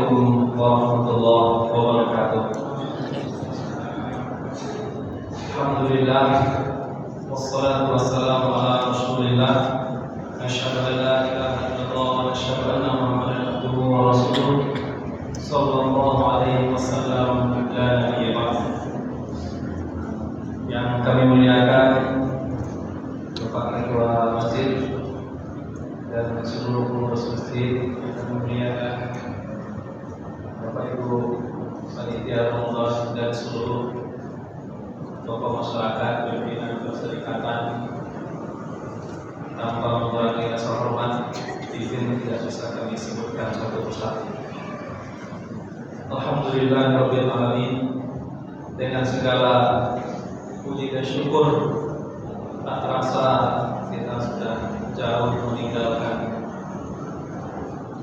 Assalamualaikum warahmatullahi wabarakatuh. Alhamdulillah, wassalatu wassalamu ala Rasulillah. Asyhadu an la ilaha illallah wa asyhadu anna Muhammadan abduhu wa rasuluh. Sallallahu alaihi wasallam. La nabiyya ba'd. Yang kami muliakan Bapak Ketua Masjid dan seluruh pengurus masjid, yang kami muliakan Bapak Ibu panitia Ramadan dan seluruh tokoh masyarakat, pimpinan perserikatan, tanpa mengurangi rasa hormat, izin tidak bisa kami sebutkan satu persatu. Alhamdulillah Rabbil Alamin, dengan segala puji dan syukur, tak terasa kita sudah jauh meninggalkan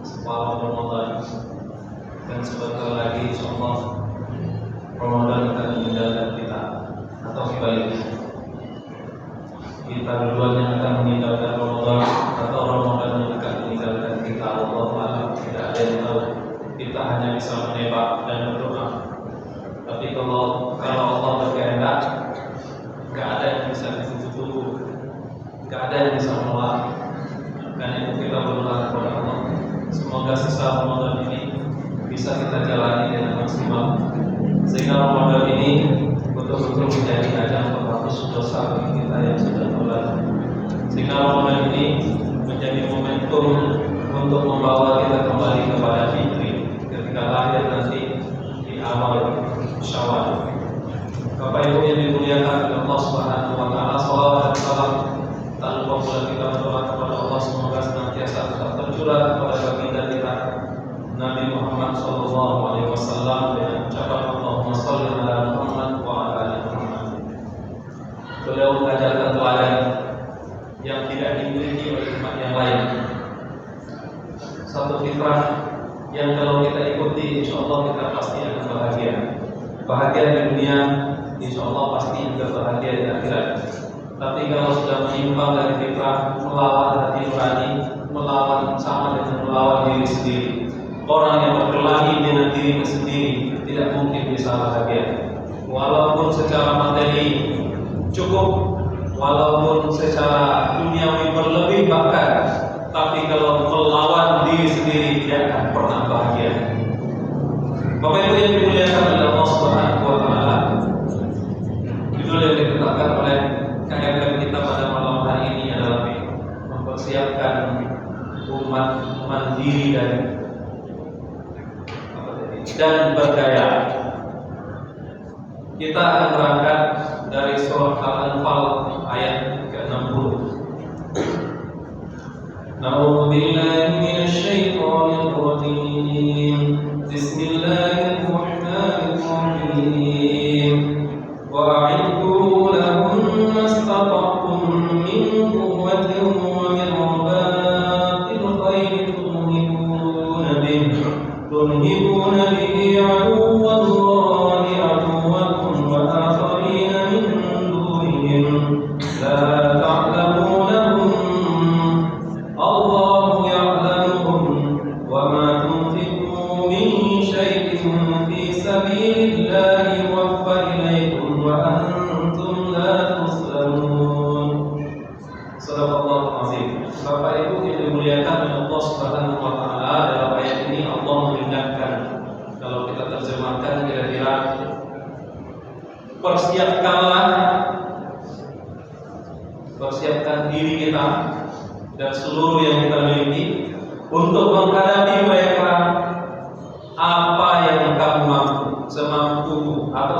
separuh Ramadan, dan sebentar lagi insyaallah Ramadan akan meninggalkan kita, atau sebaliknya kita duluan yang akan meninggalkan Ramadan atau Ramadan yang akan meninggalkan kita. Allah Ta'ala tidak ada yang tahu. Kita hanya bisa menebak dan berdoa. Tapi kalau Allah berkehendak, gak ada yang bisa ditunggu, gak ada yang bisa menolak. Dan itu kita berdoa kepada Allah, semoga sisa Ramadan ini bisa kita jalani dengan maksimal, sehingga Ramadan ini betul-betul menjadi ajang penghapus dosa bagi kita yang sudah berlalu, sehingga Ramadan ini menjadi momentum untuk membawa kita kembali kepada fitri ketika lahir nanti di awal Syawal. Bapak Ibu yang dimuliakan oleh Allah Subhanahu wa Ta'ala, salawat dan salam tak lupa pula kita berdoa kepada Allah semoga senantiasa tetap tercurah kepada baginda kita Nabi Muhammad sallallahu alaihi wasallam dengan ucapan Allahumma shalli ala Muhammad wa ala ali Muhammad. Beliau mengajarkan teladan yang tidak dimiliki oleh umat yang lain. Satu fitrah yang kalau kita ikuti insyaallah kita pasti akan bahagia. Bahagia di dunia, insyaallah pasti juga bahagia di akhirat. Tapi kalau sudah menyimpang dari fitrah, melawan hati nurani, melawan sama dengan melawan diri sendiri. Orang yang berkelahi dengan dirinya sendiri tidak mungkin bisa bahagia. Walaupun secara materi cukup, walaupun secara duniawi berlebih bahkan, tapi kalau melawan diri sendiri tidak akan pernah bahagia. Bapak Ibu yang dimuliakan oleh Allah Subhanahu wa Ta'ala, judul yang ditetapkan oleh KMM kita pada malam hari ini adalah mempersiapkan umat mandiri dan berdaya. Kita akan berangkat dari surah Al-Anfal ayat ke-60. A'udzu billahi minasy syaithanir rajim. Bismillahirrahmanirrahim. Wa a'iddu lahum mastata'tum min quwwatin wa min ribatil khayli ترهبون به عدو الله عدوكم وآخرين من دونهم لا تعلمونهم الله يعلمهم وما تنفقوا من شيء في سبيل الله يوفى إليكم وأنتم لا تظلمون. Sadaqallahul azim. Bapak Ibu yang dimuliakan oleh Allah Subhanahu wa Ta'ala, dalam ayat ini Allah mengingatkan, kalau kita terjemahkan kira-kira, persiapkan diri kita dan seluruh yang kita miliki untuk menghadapi mereka. Apa yang kamu mampu, semampu atau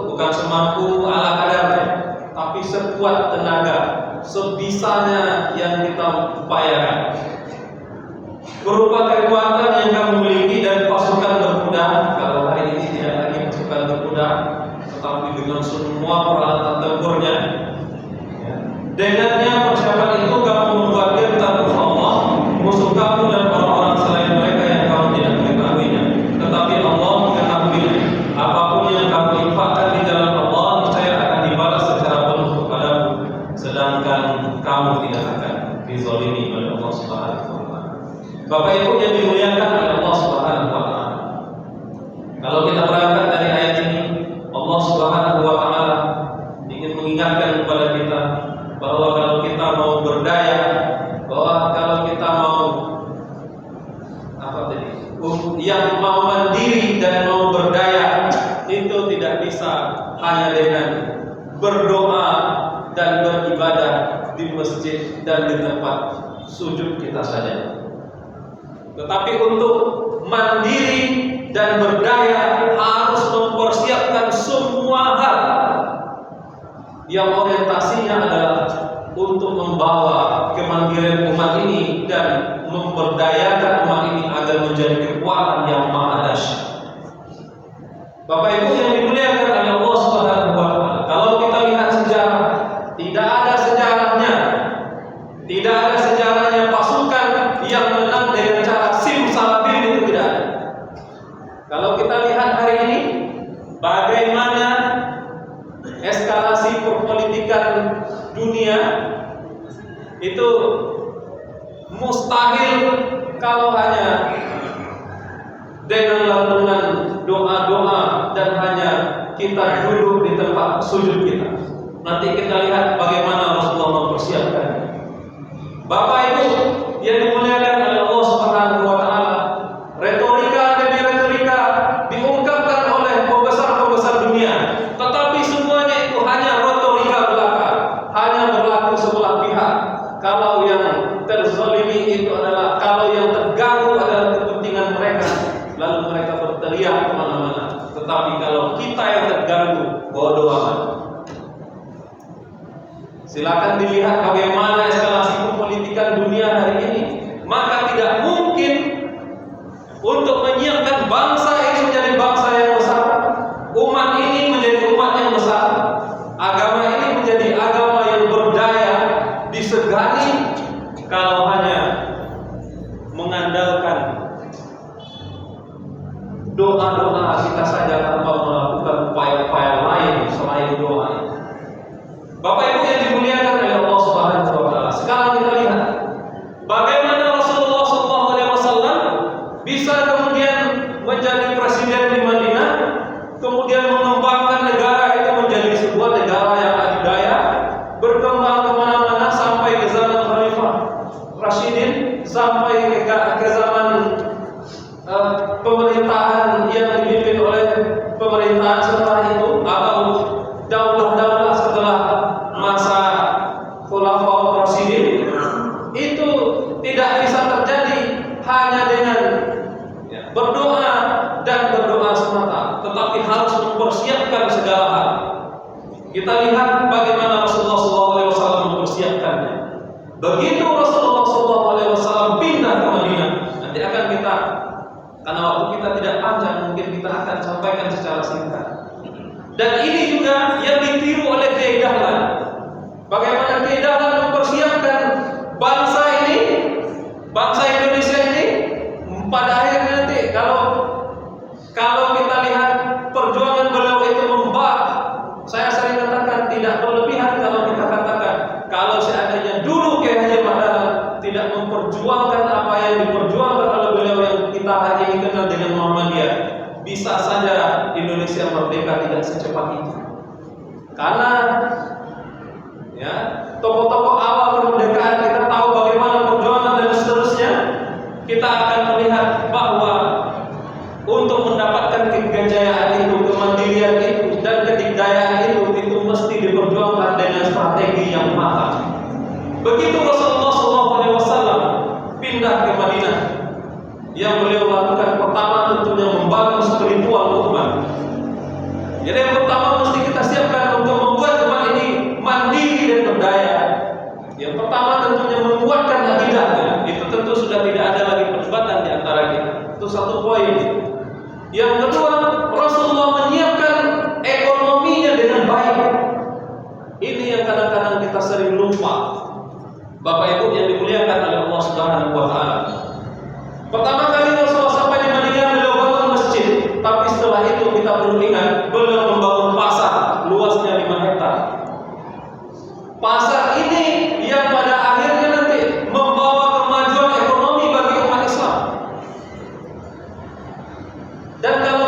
bukan semampu ala kadarnya, tapi sekuat tenaga, sebisanya yang kita upayakan, berupa kekuatan yang kamu miliki dan pasukan berkuda. Kalau hari ini tidak lagi pasukan berkuda, tetapi dengan semua peralatan tempurnya. Dengannya persiapan itu kamu membuatkan takut Allah, musuh kamu dan orang-orang selain mereka yang kamu tidak mengetahuinya. Tetapi Allah mengetahuinya. Apapun yang kamu infakkan di jalan Allah, niscaya akan dibalas secara penuh kepadamu, sedangkan kamu tidak akan dizalimi oleh Allah Subhanahu wa Ta'ala. Bapak Ibu yang dimuliakan oleh Allah Subhanahu wa Ta'ala, Kalau kita berangkat dari ayat ini, Allah Subhanahu wa taala ingin mengingatkan kepada kita bahwa kalau kita mau berdaya, bahwa kalau kita mau yang mau mandiri dan mau berdaya, itu tidak bisa hanya dengan berdoa dan beribadah di masjid dan di tempat sujud kita saja. Tetapi untuk mandiri dan berdaya harus mempersiapkan semua hal yang orientasinya adalah untuk membawa kemandirian umat ini dan memberdayakan umat ini agar menjadi kekuatan yang maha dahsyat. Bapak Ibu yang dimuliakan oleh Allah Subhanahu wa taala, kalau kita lihat sejarah, tidak ada sejarahnya pasukan yang menang dengan cara simsalabim, itu tidak ada. Kalau kita lihat hari ini bagaimana eskalasi perpolitikan dunia, itu mustahil kalau hanya dengan lantunan doa-doa dan hanya kita duduk di tempat sujud kita. Nanti kita lihat bagaimana Rasulullah mempersiapkan. Bapak Ibu yang dimuliakan oleh Allah Subhanahu wa taala, retorika demi retorika diungkapkan oleh pembesar-pembesar dunia, tetapi semuanya itu hanya retorika belaka, hanya berlaku sebelah pihak. Kalau yang terzalimi itu adalah, kalau yang terganggu adalah kepentingan mereka, lalu mereka berteriak kemana-mana. Tetapi kalau kita yang terganggu, bodoh amat. Silakan dilihat bagaimana eskalasi perpolitikan dunia hari ini. Maka tidak mungkin untuk menyiapkan bangsa ini menjadi bangsa yang besar, umat ini menjadi umat yang besar, agama ini menjadi agama yang berdaya, disegani kalau hanya mengandalkan doa-doa kita saja tanpa melakukan upaya-upaya lain selain doa. Bapak Ibu yang dimuliakan oleh Allah Subhanahu wa taala, sekarang kita lihat bagaimana Rasulullah SAW bisa kemudian menjadi presiden di Madinah, kemudian mengembangkan negara itu menjadi sebuah negara yang adidaya, berkembang kemana-mana sampai ke zaman Khalifah Rashidin, sampai ke zaman pemerintahan yang dipimpin oleh pemerintahan setelah itu, atau daulah-daulah setelah masa Khulafaur Rasyidin. Itu tidak bisa terjadi hanya dengan berdoa dan berdoa semata, tetapi harus mempersiapkan segala hal. Kita lihat bagaimana Rasulullah SAW mempersiapkannya. Begitu Rasulullah SAW pindah ke Madinah, nanti akan kita, karena waktu kita tidak panjang, mungkin kita akan sampaikan secara singkat. Dan ini juga yang ditiru oleh Kiai Dahlan. Bagaimana Kiai Dahlan mempersiapkan bangsa ini, bangsa Indonesia ini, pada akhirnya nanti kalau kita lihat perjuangan beliau itu membah. Saya sering katakan tidak berlebihan kalau kita katakan kalau seandainya dulu Kiai Haji Ahmad Dahlan tidak memperjuangkan apa yang diperjuangkan oleh beliau yang kita hari ini kenal dengan Muhammadiyah, bisa saja Indonesia merdeka tidak secepat itu. Karena tokoh-tokoh awal kemerdekaan kita tahu bagaimana perjuangan dan seterusnya. Kita akan melihat bahwa untuk mendapatkan kejayaan itu, kemandirian itu, dan kedikdayaan itu mesti diperjuangkan dengan strategi yang matang. Begitu Rasulullah SAW pindah ke Madinah, yang beliau lakukan pertama tentunya membangun spiritual umat. Jadi yang pertama mesti kita siapkan untuk membuat umat ini mandiri dan berdaya. Yang pertama tentunya menguatkan akidahnya. Itu tentu sudah tidak ada lagi perdebatan di antara kita. Itu satu poin. Yang kedua, Rasulullah menyiapkan ekonominya dengan baik. Ini yang kadang-kadang kita sering lupa. Bapak Ibu yang dimuliakan oleh Allah Subhanahu wa taala. Pertama kali Rasulullah sampai di Madinah, beliau bangun masjid. Tapi setelah itu kita perlu ingat, beliau membangun pasar luasnya 5 hektar. Pasar ini yang pada akhirnya nanti membawa kemajuan ekonomi bagi umat Islam. Dan kalau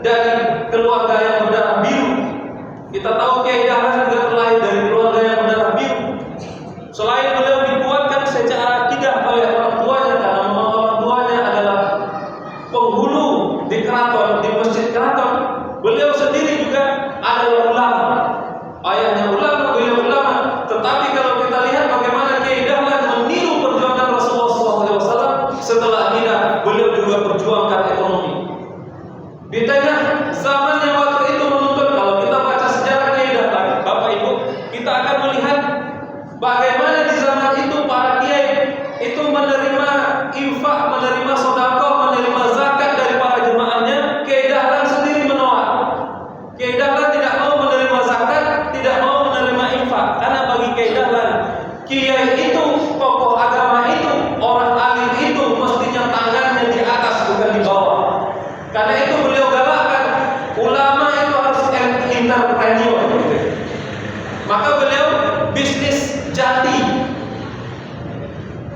dari keluarga yang berdarah biru. Kita tahu Kiai Dahlan juga terlahir dari keluarga yang berdarah biru. Selain beliau dikuatkan secara akidah oleh orang tuanya, karena memang orang tuanya adalah penghulu di keraton, di masjid keraton, beliau sendiri juga adalah ulama. Ayahnya ulama, beliau ulama. Tetapi kalau kita lihat bagaimana Kiai Dahlan meniru perjuangan Rasulullah SAW, setelah akidah beliau juga perjuangkan ekonomi. Di tengah zaman yang waktu itu menuntut, kalau kita baca sejarah Kiai Dahlan, Bapak Ibu, kita akan melihat bagaimana di zaman itu para kiai itu menerima infak, menerima sedekah, menerima zakat dari para jemaahnya. Kiai Dahlan sendiri menolak. Kiai Dahlan tidak mau menerima zakat, tidak mau menerima infak, karena bagi Kiai Dahlan, kiai itu, tokoh agama itu, orang alim itu mestinya tangannya di atas bukan di bawah. Karena itu beliau galakkan ulama itu harus entrepreneur. Maka beliau bisnis jati.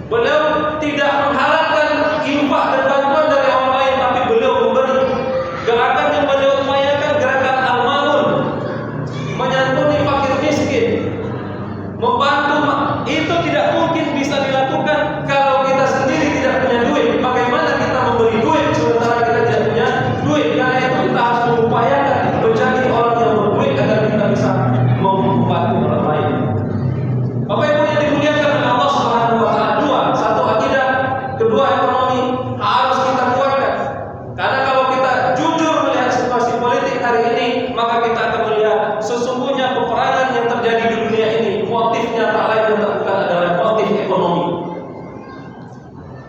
Beliau tidak mengharapkan infak dan bantuan dari orang lain, tapi beliau memberi. Gerakan yang beliau upayakan gerakan al-ma'un, menyantuni fakir miskin, membantu. Itu tidak mungkin bisa dilakukan kalau kita sendiri tidak punya duit. Bagaimana kita memberi duit sementara kita tidak punya duit? Karena itu kita harus mengupayakan menjadi orang yang berduit agar kita bisa membantu orang lain. Bapak Ibu yang dimuliakan oleh Allah Subhanahu wa taala, dua, satu akidah, kedua ekonomi harus kita kuatkan. Karena kalau kita jujur melihat situasi politik hari ini, maka kita akan melihat sesungguhnya peperangan yang terjadi di dunia ini motifnya tak lain dan tak bukan adalah motif ekonomi.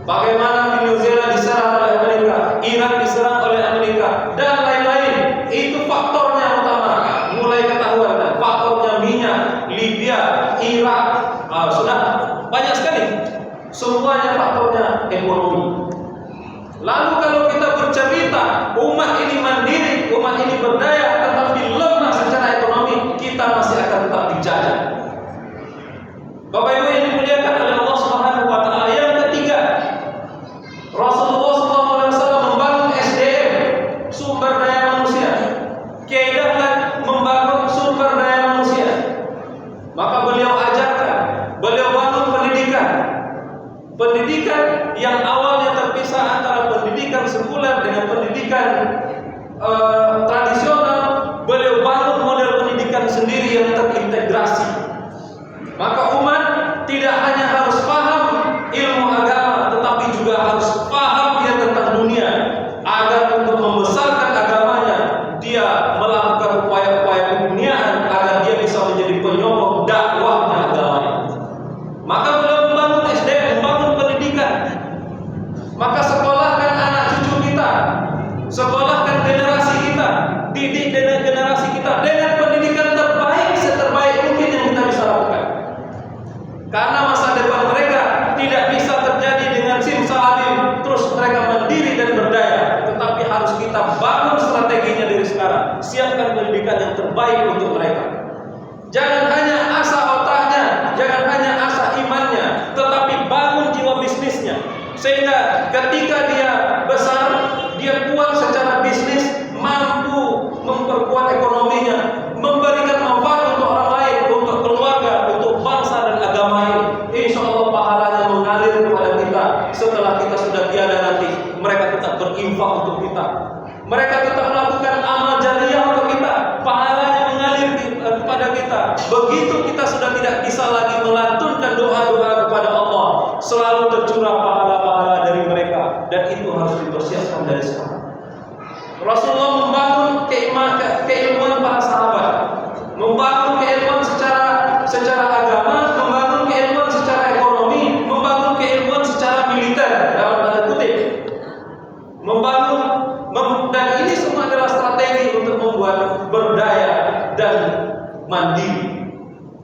Bagaimana Venezuela diserang oleh Amerika, Iran diserang oleh Amerika, dan lain-lain. Itu faktornya utama. Mulai ketahuan kan, faktornya minyak, Libya, Irak, sudah banyak sekali. Semuanya faktornya ekonomi. Lalu kalau kita bercerita umat ini mandiri, umat ini berdaya, tetapi lemah secara ekonomi, kita masih akan tetap dijajah. Bapak Ibu yang dimuliakan oleh Allah Subhanahu wa taala, yang ketiga, Rasulullah SAW membangun SDM, sumber daya manusia. Kiai Dahlan membangun sumber daya manusia. Maka beliau ajarkan, beliau bangun pendidikan. Pendidikan yang awalnya terpisah antara pendidikan sekuler dengan pendidikan tradisional, beliau bangun model pendidikan sendiri yang terintegrasi. Maka umat tidak hanya harus paham ilmu agama, tetapi juga harus paham dia tentang dunia, agar untuk membesarkan agamanya dia melakukan upaya-upaya keduniaan agar dia bisa menjadi penyokong dakwahnya agamanya. Maka beliau membangun SDM, membangun pendidikan. Maka sekolahkan anak cucu kita, sekolahkan generasi kita, didik generasi kita dengan pendidikan terbaik, seterbaik mungkin yang kita bisa lakukan. Karena masa depan mereka tidak bisa terjadi dengan simsalabim terus mereka mandiri dan berdaya, tetapi harus kita bangun strateginya dari sekarang. Siapkan pendidikan yang terbaik untuk mereka. Jangan hanya asah otaknya, jangan hanya asah imannya, tetapi bangun jiwa bisnisnya. Sehingga ketika dia besar, dia kuat secara bisnis, mampu memperkuat ekonominya, memberikan manfaat untuk orang lain, untuk keluarga, untuk bangsa dan agama ini. Insya Allah pahalanya mengalir kepada kita. Setelah kita sudah tiada nanti, mereka tetap berinfak untuk kita. Mereka tetap melakukan amal jariyah untuk kita. Pahalanya mengalir kepada kita. Begitu kita sudah tidak bisa lagi melantunkan doa-doa kepada Allah, selalu tercurah pahala-pahala dari mereka. Dan itu harus dipersiapkan dari sekarang. Rasulullah membangun keilmuan para sahabat, membangun keilmuan secara agama, membangun keilmuan secara ekonomi, membangun keilmuan secara militer dalam tanda kutip, dan ini semua adalah strategi untuk membuat berdaya dan mandiri.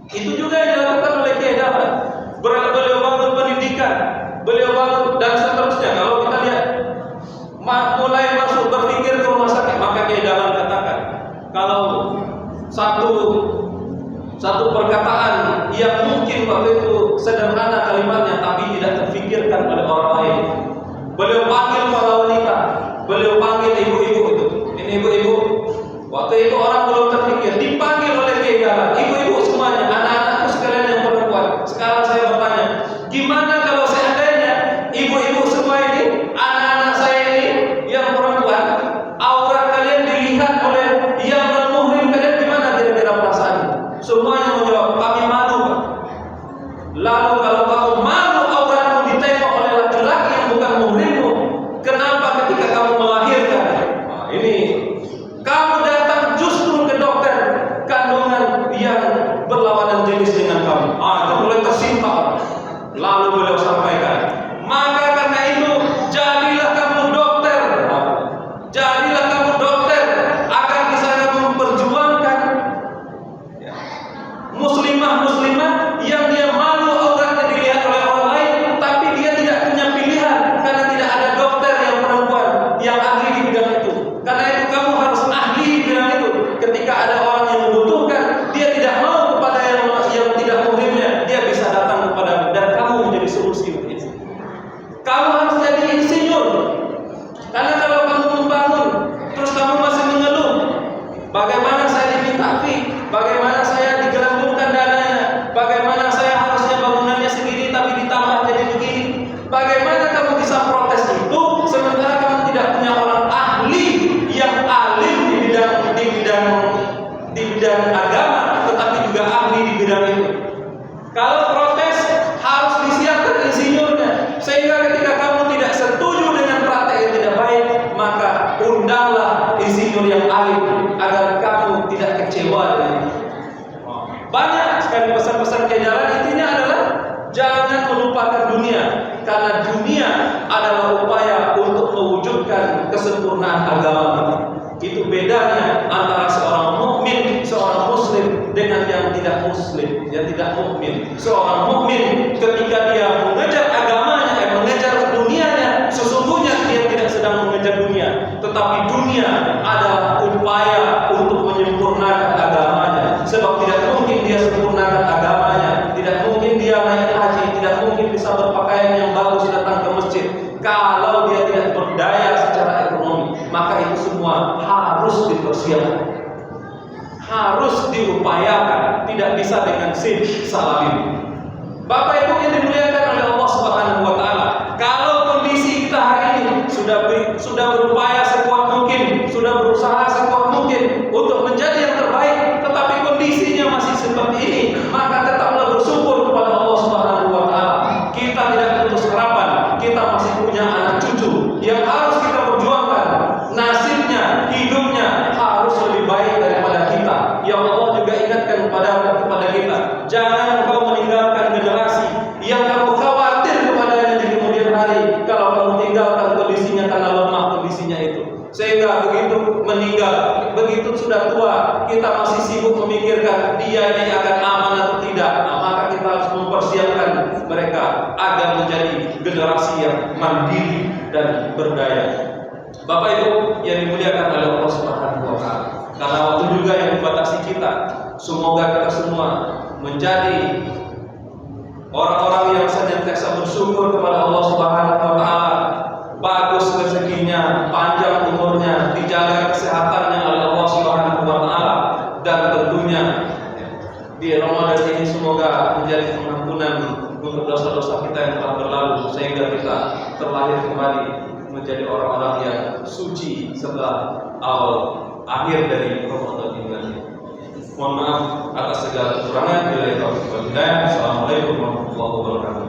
Itu juga yang dilakukan oleh Kiai Dahlan. Beliau bangun pendidikan, beliau bangun dan seterusnya. Kalau kita lihat mulai masuk berpikir ke rumah sakit, maka Kiai Dahlan katakan, kalau satu perkataan yang mungkin waktu itu sederhana kalimatnya tapi tidak terfikirkan oleh orang lain, beliau panggil para wanita, beliau panggil ibu-ibu itu, Ini ibu-ibu, waktu itu orang belum terpikir, dipanggil oleh Kiai Dahlan. Ibu-ibu semuanya, anak-anakku sekalian yang perempuan. Sekarang saya bertanya, gimana kalau seandainya ibu-ibu semua ini, anak-anak saya ini yang perempuan, aurat kalian dilihat oleh yang non-muhrim, kalian gimana kira-kira perasaan? Semuanya menjawab, kami malu, Pak. Lalu kalau kamu malu auratmu ditengok oleh laki-laki yang bukan muhrimmu, kenapa ketika kamu melahirkan? Nah, ini kamu datang justru ke dokter kandungan yang berlawanan jenis dengan kamu. Itu mulai tersimpa. Lalu beliau sampaikan, maka karena itu jadilah kamu dokter. Jadilah kamu dokter agar bisa memperjuangkan muslimah-muslimah yang dia malu auratnya dilihat oleh orang lain, tapi dia tidak punya pilihan karena tidak ada dokter yang perempuan yang ahli di bidang itu. Karena itu kamu harus ahli di bidang itu. Ketika ada orang yang membutuhkan, dia tidak mau kepada yang tidak muhrimnya, dia bisa datang kepada dan kamu menjadi solusi untuk itu. Kamu harus jadi insinyur. Karena kalau kamu membangun, terus kamu masih mengeluh, bagaimana saya diminta fee, bagaimana saya digelembungkan dananya, bagaimana saya harusnya bangunannya segini tapi ditambah jadi begini. Bagaimana kamu bisa protes itu sementara kamu tidak punya orang ahli yang alim di bidang agama, tetapi juga ahli di bidang itu. Kalau protes harus disiapkan insinyurnya, sehingga ketika kamu tidak setuju dengan praktek yang tidak baik, maka undanglah insinyur yang alim agar kamu tidak kecewa dengan itu. Banyak sekali pesan-pesan Kiai Dahlan, intinya adalah jangan melupakan dunia, karena dunia adalah upaya untuk mewujudkan kesempurnaan agama. Itu bedanya antara seorang mukmin, seorang muslim dengan yang tidak muslim, yang tidak mukmin. Seorang mukmin ketika dia mengejar agamanya, mengejar dunianya, sesungguhnya dia tidak sedang mengejar dunia, tetapi dunia adalah upaya untuk menyempurnakan agamanya. Sebab tidak mungkin dia sempurnakan agamanya, tidak mungkin dia naik haji, tidak mungkin bisa berpakaian yang bagus datang ke masjid kalau dia tidak berdaya secara ekonomi. Maka itu semua harus dipersiapkan, harus diupayakan, tidak bisa dengan salabim. Bapak Ibu yang dimuliakan oleh Allah Subhanahu wa taala, kalau kondisi kita hari ini sudah berupaya sekuat mungkin, sudah berusaha sekuat mungkin untuk menjadi yang terbaik, tetapi kondisinya masih seperti ini, maka tetaplah bersyukur kepada Allah Subhanahu wa taala. Kita tidak putus harapan, kita masih punya anak cucu yang harus kita perjuangkan. Nasibnya, hidupnya harus lebih baik daripada kita. Ya Allah juga ingatkan kepada kita, jangan engkau meninggalkan generasi yang kamu khawatir kepadanya di kemudian hari kalau kamu tinggalkan kondisinya karena lemah kondisinya itu, sehingga begitu meninggal, begitu sudah tua, kita masih sibuk memikirkan dia ini akan aman atau tidak. Maka kita harus mempersiapkan mereka agar menjadi generasi yang mandiri dan berdaya. Bapak Ibu yang dimuliakan oleh Allah Subhanahu wa taala, karena waktu juga yang membatasi kita, semoga kita semua menjadi orang-orang yang senantiasa bersyukur kepada Allah Subhanahu wa taala, bagus rezekinya, panjang umurnya, dijaga kesehatannya oleh Allah Subhanahu wa taala, dan tentunya di Ramadan ini semoga menjadi pengampunan untuk dosa-dosa kita yang telah berlalu, sehingga kita terlahir kembali menjadi orang-orang yang suci setelah akhir dari Ramadan ini. Mohon maaf atas segala kekurangan. Assalamualaikum warahmatullahi wabarakatuh.